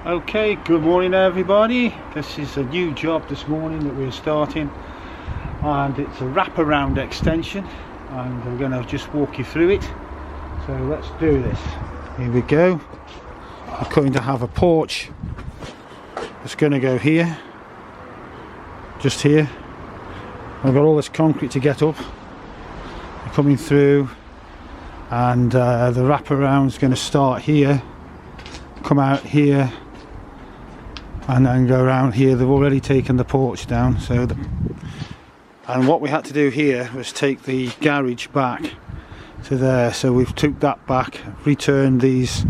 Okay, good morning everybody. This is a new job this morning that we're starting, and it's a wraparound extension, and I'm going to just walk you through it. So let's do this. Here we go. We're going to have a porch. It's going to go here, just here. I've got all this concrete to get up, coming through, and the wraparound is going to start here, come out here, and then go around here. They've already taken the porch down, and what we had to do here was take the garage back to there. So we've took that back, returned these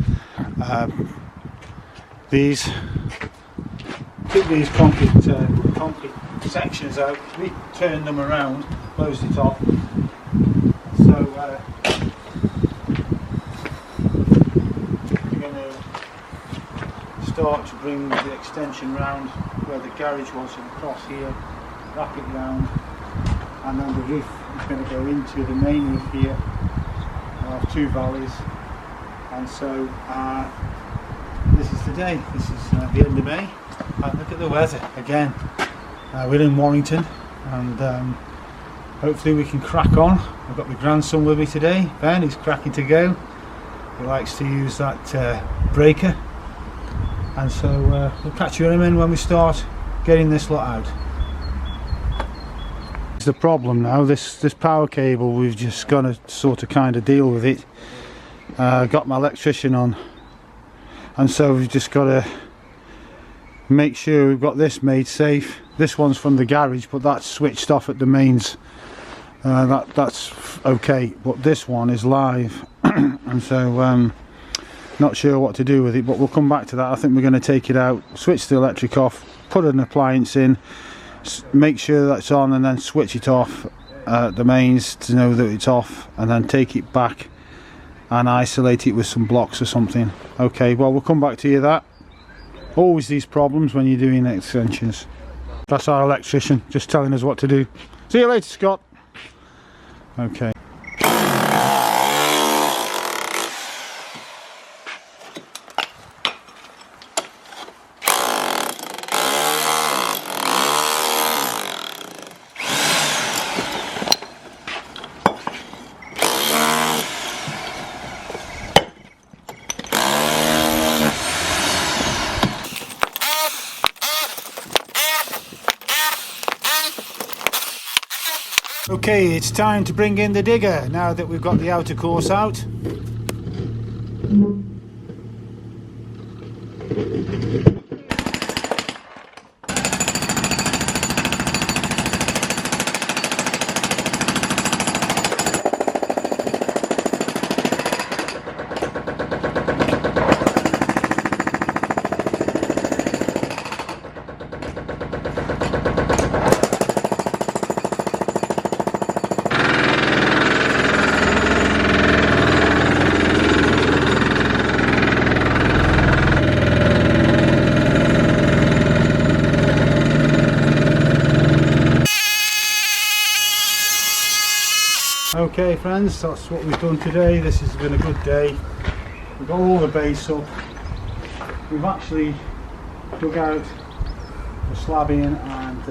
took these concrete sections out, returned them around, closed it off. So we're going to start to bring the extension round where the garage was, and across here, wrap it round, and then the roof is going to go into the main roof here. I have two valleys, and so this is the day. This is the end of May, and look at the weather again. We're in Warrington, and hopefully we can crack on. I've got my grandson with me today, Ben. He's cracking to go. He likes to use that breaker. And so we'll catch you in when we start getting this lot out. It's the problem now, this power cable, we've just got to sort of kind of deal with it. Got my electrician on, and so we've just got to make sure we've got this made safe. This one's from the garage, but that's switched off at the mains. That's okay, but this one is live. And so not sure what to do with it, but we'll come back to that. I think we're going to take it out, switch the electric off, put an appliance in, make sure that's on, and then switch it off at the mains to know that it's off, and then take it back and isolate it with some blocks or something. Okay, well, we'll come back to you that. Always these problems when you're doing extensions. That's our electrician just telling us what to do. See you later, Scott. Okay. Okay, it's time to bring in the digger now that we've got the outer course out. Okay friends, that's what we've done today. This has been a good day. We've got all the base up. We've actually dug out the slabbing and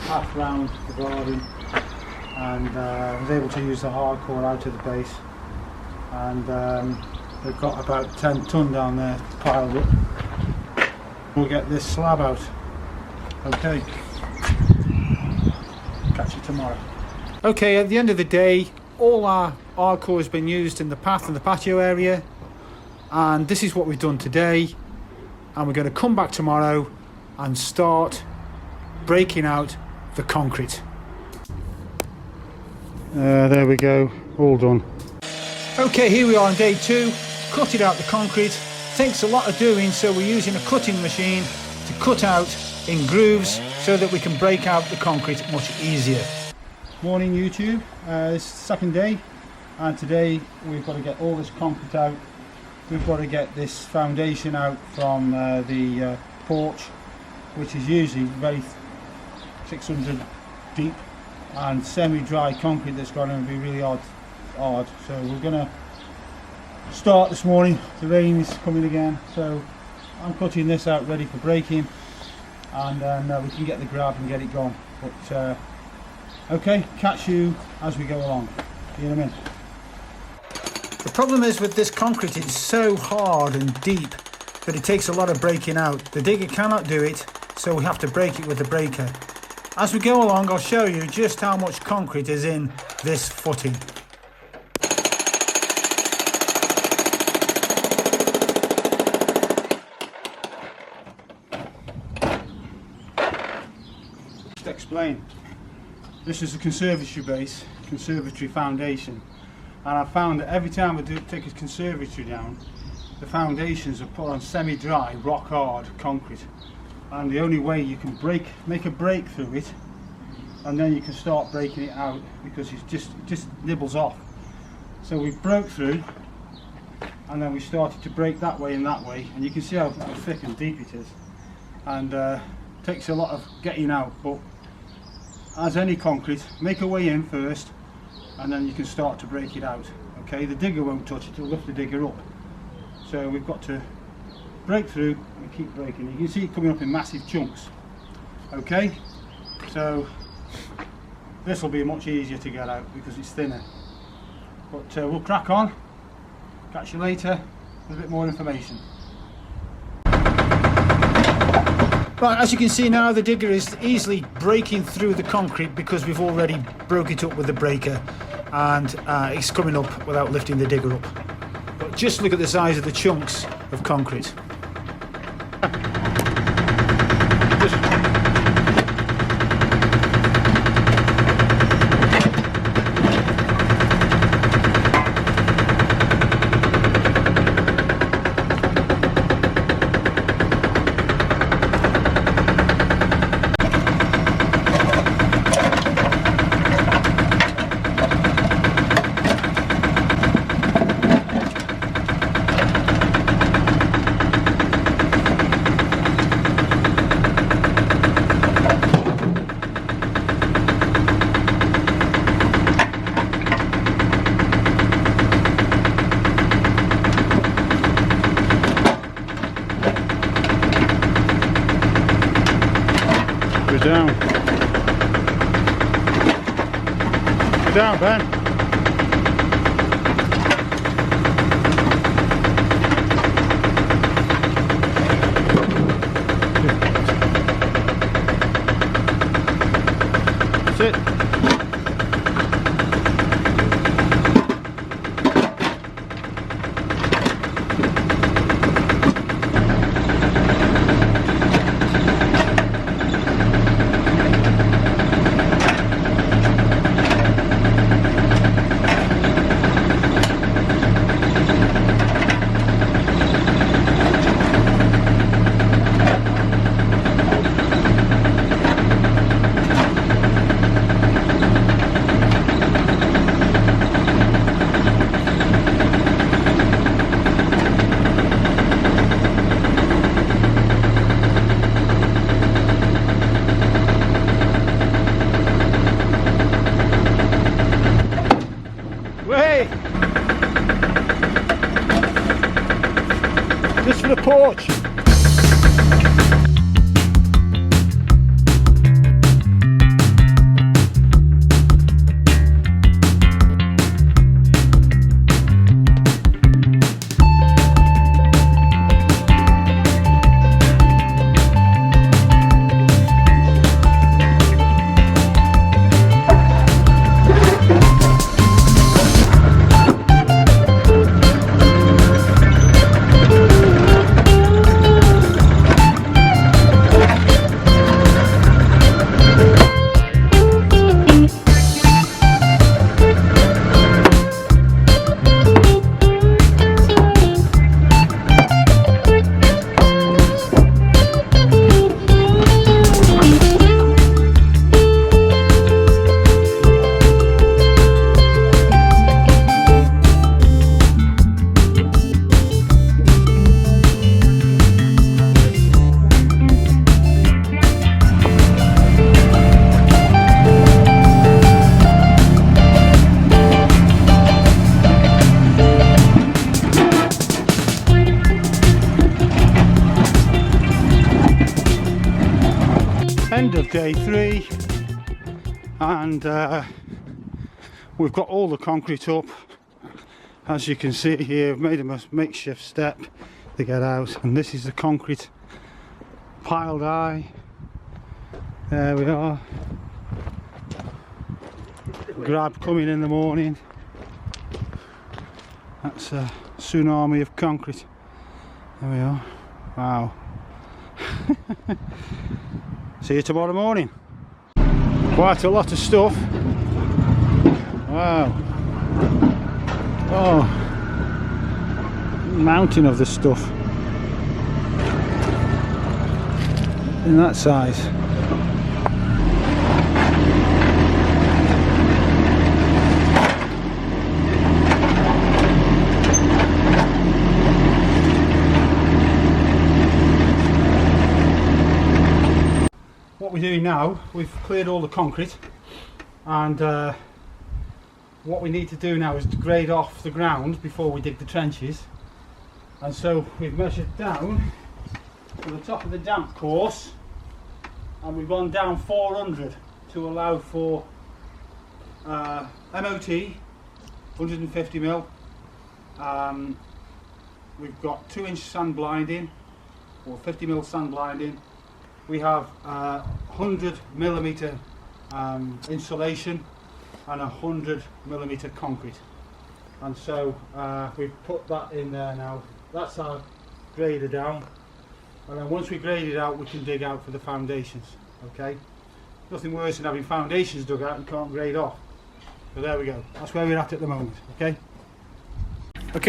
half round the garden, and was able to use the hardcore out of the base, and they've got about 10 ton down there piled up. We'll get this slab out. Okay, catch you tomorrow. Okay, at the end of the day, all our hardcore has been used in the path and the patio area, and this is what we've done today, and we're going to come back tomorrow and start breaking out the concrete. There we go, all done. Okay, here we are on day 2, cutting out the concrete. Takes a lot of doing, so we're using a cutting machine to cut out in grooves so that we can break out the concrete much easier. Morning YouTube, this is the second day, and today we've got to get all this concrete out. We've got to get this foundation out from the porch, which is usually very 600 deep, and semi-dry concrete that's going to be really hard. So we're going to start this morning. The rain is coming again, so I'm cutting this out ready for breaking, and then we can get the grab and get it gone. But okay, catch you as we go along. See you in a minute. The problem is with this concrete, it's so hard and deep that it takes a lot of breaking out. The digger cannot do it, so we have to break it with the breaker. As we go along, I'll show you just how much concrete is in this footing. Just to explain, this is a conservatory base, conservatory foundation, and I found that every time I take a conservatory down, the foundations are put on semi-dry, rock-hard concrete. And the only way you can make a break through it, and then you can start breaking it out, because it just nibbles off. So we broke through, and then we started to break that way, and you can see how thick and deep it is, and takes a lot of getting out. But as any concrete, make a way in first, and then you can start to break it out. Okay, the digger won't touch it, it'll lift the digger up. So we've got to break through and keep breaking. You can see it coming up in massive chunks. Okay, so this will be much easier to get out because it's thinner. But we'll crack on. Catch you later with a bit more information. Right, as you can see now, the digger is easily breaking through the concrete because we've already broke it up with the breaker, and it's coming up without lifting the digger up. But just look at the size of the chunks of concrete. Down. Go down, Ben. That's it. End of day 3, and we've got all the concrete up. As you can see here, we've made a makeshift step to get out, and this is the concrete piled high. There we are. Grab coming in the morning. That's a tsunami of concrete. There we are. Wow. See you tomorrow morning. Quite a lot of stuff. Wow. Oh, mountain of the stuff in that size. What we're doing now, we've cleared all the concrete, and what we need to do now is to grade off the ground before we dig the trenches. And so we've measured down to the top of the damp course, and we've gone down 400 to allow for MOT 150mm. We've got 2-inch sand blinding or 50mm sand blinding. We have 100mm insulation and 100mm concrete, and so we've put that in there now. That's our grader down, and then once we grade it out, we can dig out for the foundations. Okay, nothing worse than having foundations dug out and can't grade off. So there we go, that's where we're at the moment. Okay,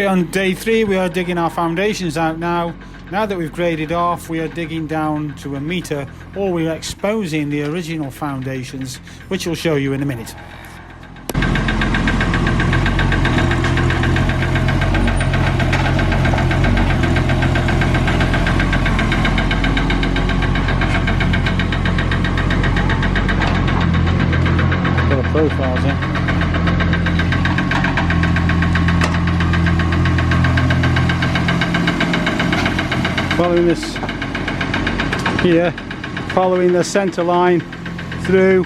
on day 3 we are digging our foundations out now. Now that we've graded off, we are digging down to a metre, or we are exposing the original foundations, which I'll show you in a minute. Got the profiles in. Following this here, following the centre line through.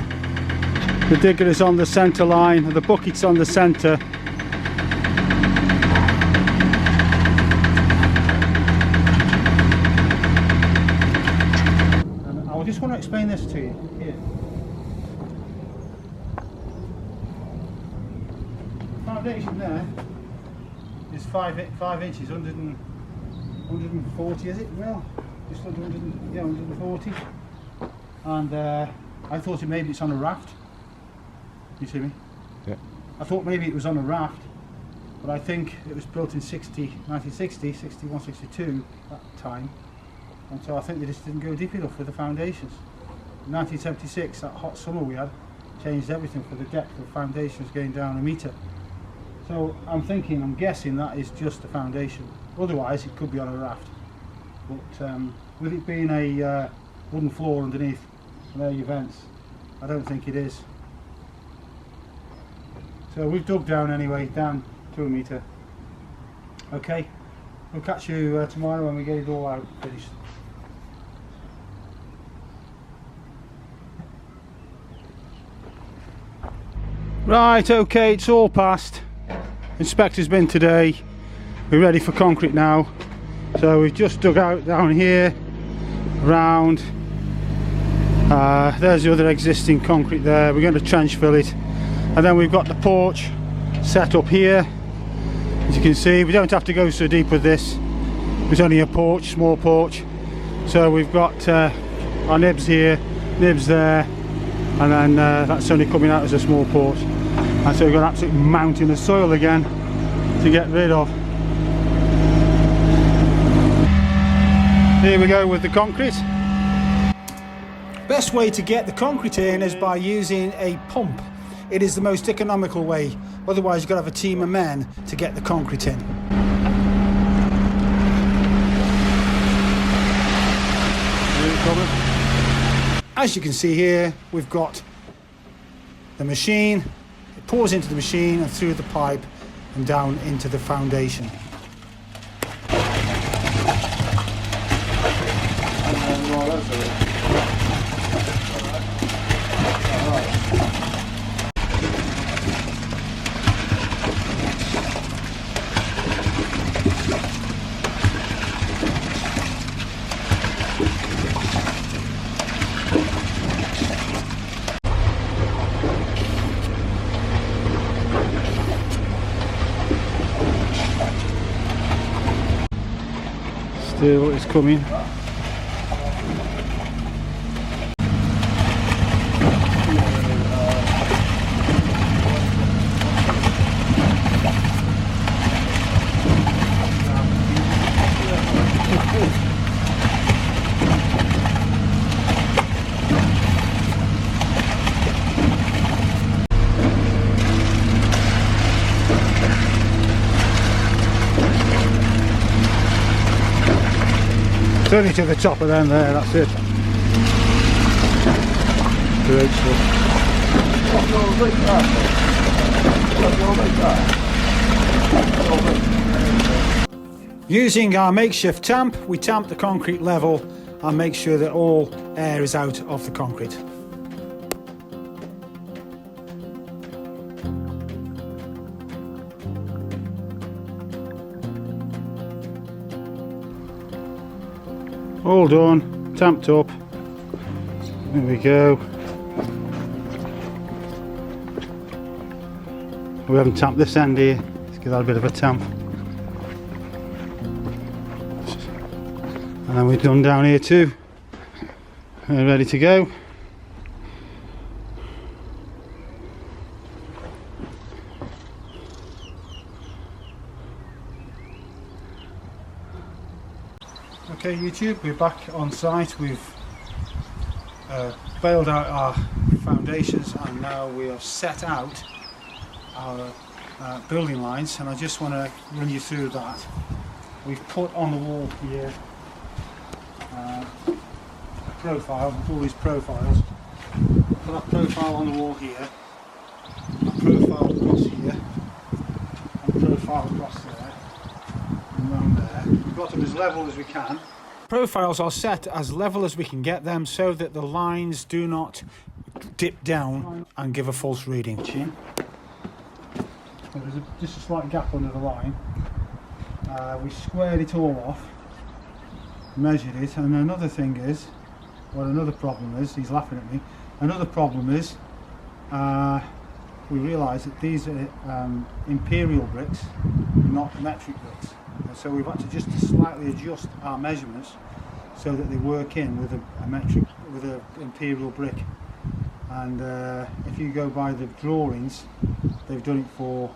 The digger is on the centre line, the bucket's on the centre. And I just want to explain this to you here. The foundation there is 5 inches, 140, is it? Well, just under 100, yeah, 140. And I thought maybe it's on a raft. You see me? Yeah. I thought maybe it was on a raft, but I think it was built in 1960, 61, 62 that time. And so I think they just didn't go deep enough with the foundations. In 1976, that hot summer we had, changed everything for the depth of foundations going down 1 metre. So I'm guessing that is just the foundation. Otherwise it could be on a raft, but with it being a wooden floor underneath and there your vents, I don't think it is. So we've dug down anyway, down to 1 metre. Okay, we'll catch you tomorrow when we get it all out finished. Right, okay, it's all passed. Inspector's been today. We're ready for concrete now. So we've just dug out down here, round. There's the other existing concrete there. We're going to trench fill it, and then we've got the porch set up here. As you can see, we don't have to go so deep with this. It's only a porch, small porch. So we've got our nibs here, nibs there, and then that's only coming out as a small porch. And so we've got an absolute mountain of soil again to get rid of. Here we go with the concrete. Best way to get the concrete in is by using a pump. It is the most economical way. Otherwise you've got to have a team of men to get the concrete in. As you can see here, we've got the machine. It pours into the machine and through the pipe and down into the foundation. it's coming. It's only to the top of them there, that's it. Great stuff. Using our makeshift tamp, we tamp the concrete level and make sure that all air is out of the concrete. All done, tamped up. There we go. We haven't tamped this end here. Let's give that a bit of a tamp. And then we're done down here too. We're ready to go. Okay YouTube, we're back on site. We've bailed out our foundations and now we have set out our building lines, and I just want to run you through that. We've put on the wall here a profile, all these profiles. Put that profile on the wall here, a profile across here, and a profile across there, and round there. We've got them as level as we can. Profiles are set as level as we can get them so that the lines do not dip down and give a false reading. There's just a slight gap under the line. We squared it all off, measured it, and another thing is, well, another problem is, he's laughing at me, another problem is we realised that these are imperial bricks, not metric bricks. And so we've had to just slightly adjust our measurements so that they work in with a metric, with an imperial brick. And if you go by the drawings, they've done it for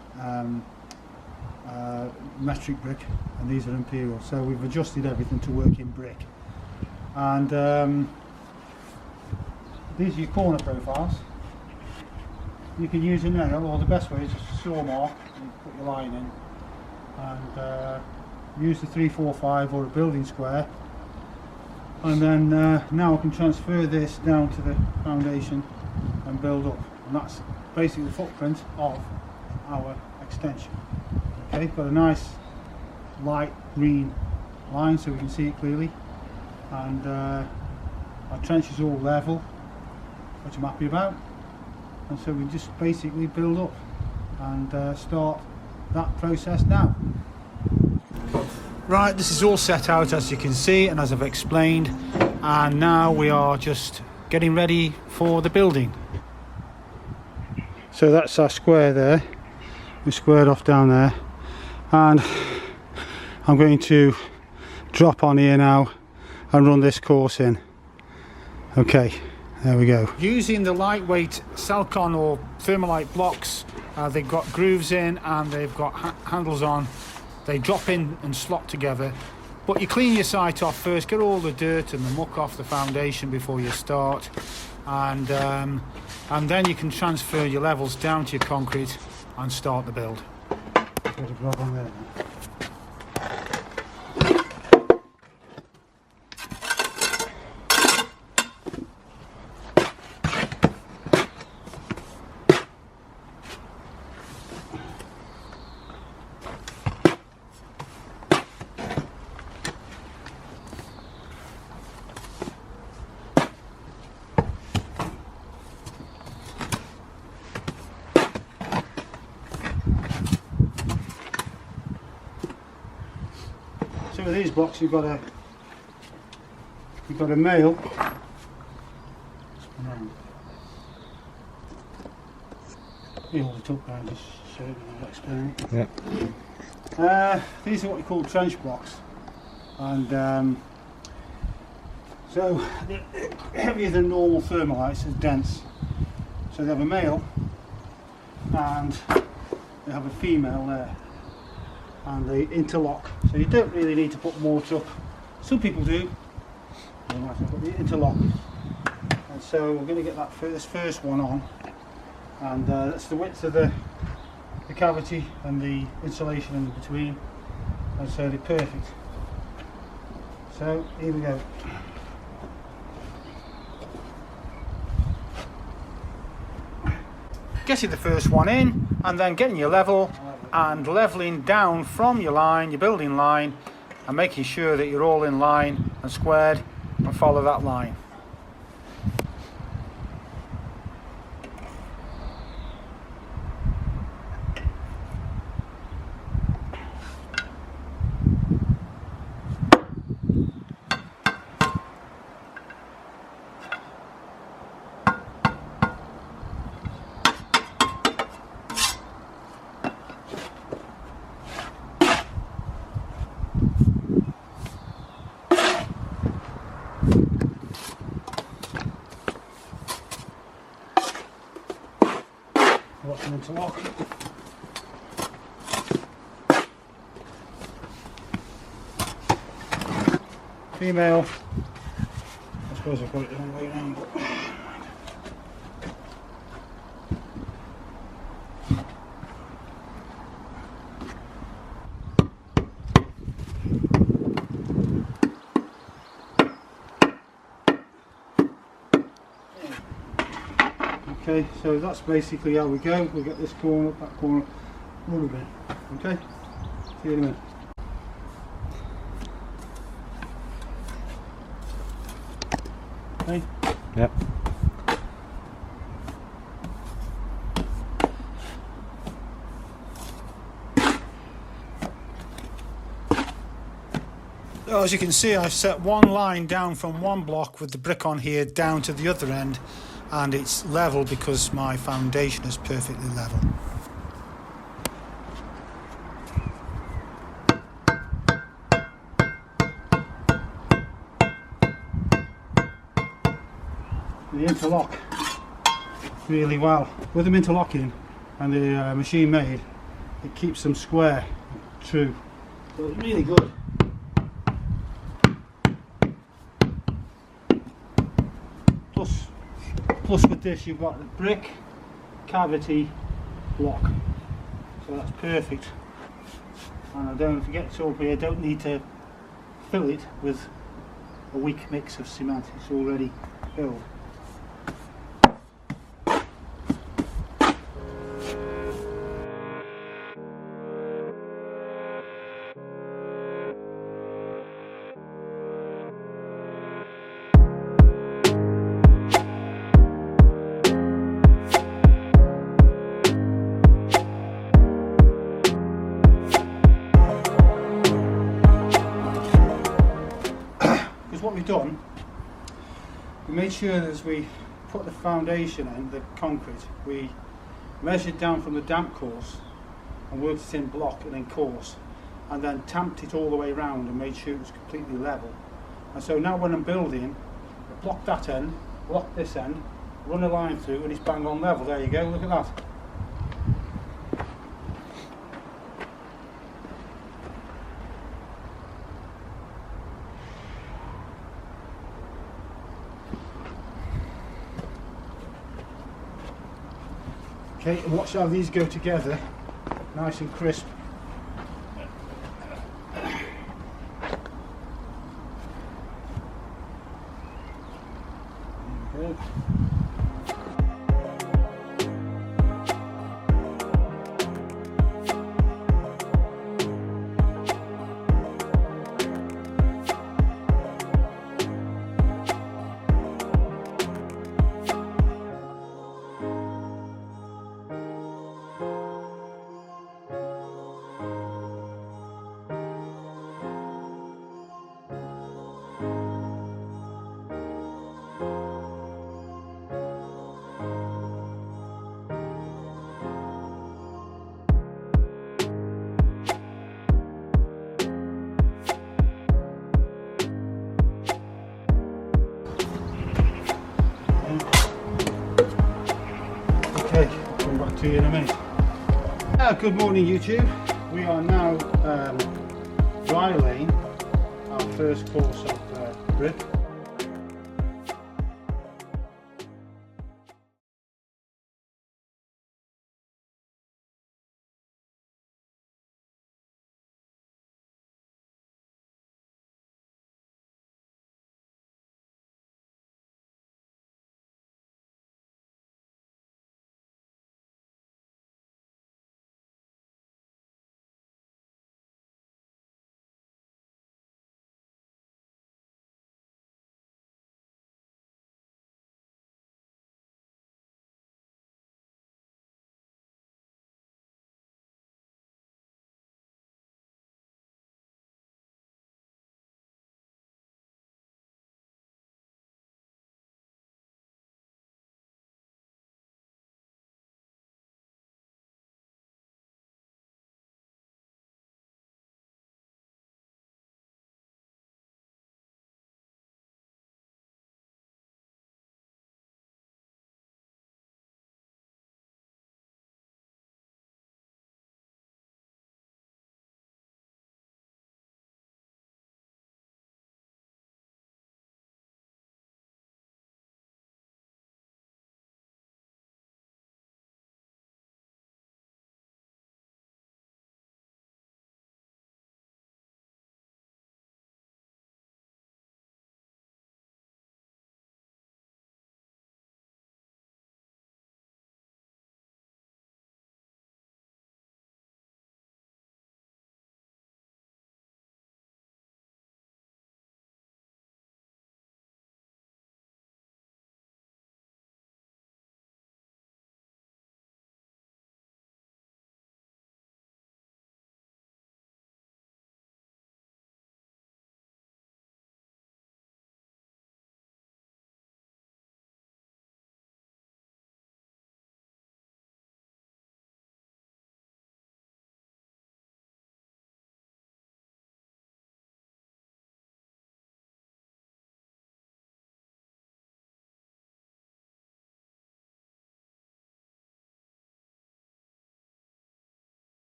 metric brick, and these are imperial. So we've adjusted everything to work in brick. And these are your corner profiles. You can use a nail, or the best way is just a saw mark and put your line in, and use the 345 or a building square, and then now I can transfer this down to the foundation and build up, and that's basically the footprint of our extension. Okay, got a nice light green line so we can see it clearly, and our trench is all level, which I'm happy about. And so we just basically build up and start that process now. Right, this is all set out as you can see and as I've explained, and now we are just getting ready for the building. So that's our square there. We squared off down there, and I'm going to drop on here now and run this course in. Okay. There we go. Using the lightweight Celcon or Thermalite blocks, they've got grooves in and they've got handles on. They drop in and slot together. But you clean your site off first, get all the dirt and the muck off the foundation before you start, and then you can transfer your levels down to your concrete and start the build. Bit of rub on there. So with these blocks you've got a male you hold it up and just show it and I'll explain it. Yeah. These are what we call trench blocks, and So they're heavier than normal thermalites, it's dense. So they have a male and they have a female there, and they interlock. So you don't really need to put mortar up. Some people do. They might have put the interlock. And so we're going to get this first one on, and that's the width of the cavity and the insulation in between, and so they're perfect. So here we go. Getting the first one in, and then getting your level and leveling down from your line, your building line, and making sure that you're all in line and squared and follow that line. What's an interlock? Female. I suppose I've got it the wrong way around, but okay, so that's basically how we go. We get this corner, that corner, a little bit. Okay, see you in a minute. Okay. Yep. So as you can see, I've set one line down from one block with the brick on here down to the other end, and it's level because my foundation is perfectly level. They interlock really well. With them interlocking and the machine made, it keeps them square, true. So it's really good. Plus with this you've got the brick cavity block, so that's perfect. And I don't forget to up here, don't need to fill it with a weak mix of cement, it's already filled. What we've done, we made sure that as we put the foundation in, the concrete, we measured down from the damp course and worked it in block and in course, and then tamped it all the way around and made sure it was completely level. And so now when I'm building, I block that end, block this end, run a line through, and it's bang on level. There you go, look at that. Okay, and watch how these go together, nice and crisp. There we go. to you in a minute. Good morning YouTube. We are now dry laying our first course of brick.